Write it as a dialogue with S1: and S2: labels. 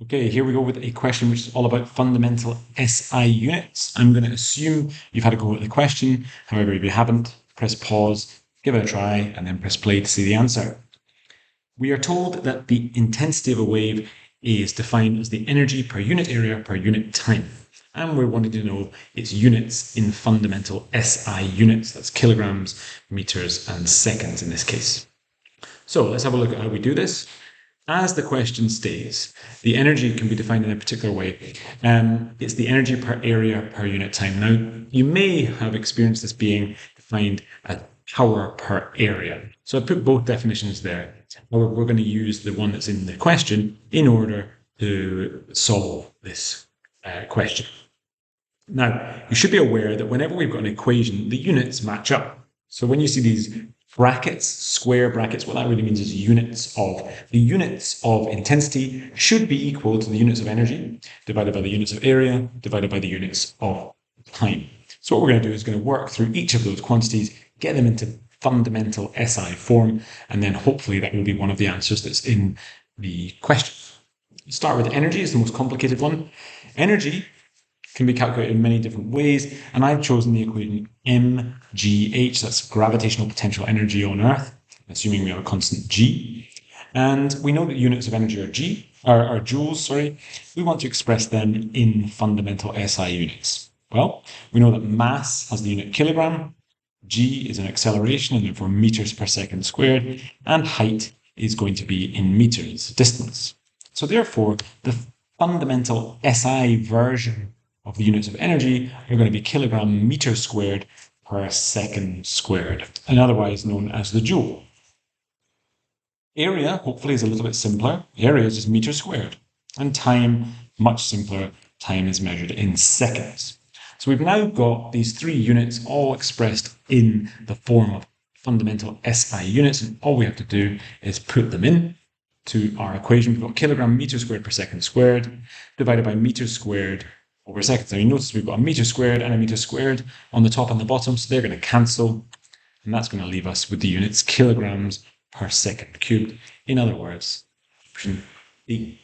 S1: Okay, here we go with a question which is all about fundamental SI units. I'm going to assume you've had a go at the question. However, if you haven't, press pause, give it a try, and then press play to see the answer. We are told that the intensity of a wave is defined as the energy per unit area per unit time. And we're wanting to know its units in fundamental SI units. That's kilograms, meters, and seconds in this case. So let's have a look at how we do this. As the question states, the energy can be defined in a particular way. It's the energy per area per unit time. Now, you may have experienced this being defined as power per area. So I put both definitions there. However, we're going to use the one that's in the question in order to solve this question. Now, you should be aware that whenever we've got an equation, the units match up. So when you see these brackets, square brackets, what that really means is units of. The units of intensity should be equal to the units of energy divided by the units of area divided by the units of time. So what we're going to do is going to work through each of those quantities, get them into fundamental SI form, and then hopefully that will be one of the answers that's in the question. Start with energy, is the most complicated one. Energy can be calculated in many different ways, and I've chosen the equation mgh, that's gravitational potential energy on Earth, assuming we have a constant g. And we know that units of energy are joules, sorry. We want to express them in fundamental SI units. Well, we know that mass has the unit kilogram, g is an acceleration, and therefore meters per second squared, and height is going to be in meters, distance. So therefore, the fundamental SI version of the units of energy are going to be kilogram meter squared per second squared, and otherwise known as the joule. Area, hopefully, is a little bit simpler. Area is just meter squared. And time, much simpler. Time is measured in seconds. So we've now got these three units all expressed in the form of fundamental SI units, and all we have to do is put them in to our equation. We've got kilogram meter squared per second squared divided by meter squared over seconds. Now you notice we've got a meter squared and a meter squared on the top and the bottom, so they're going to cancel, and that's going to leave us with the units kilograms per second cubed. In other words, option B.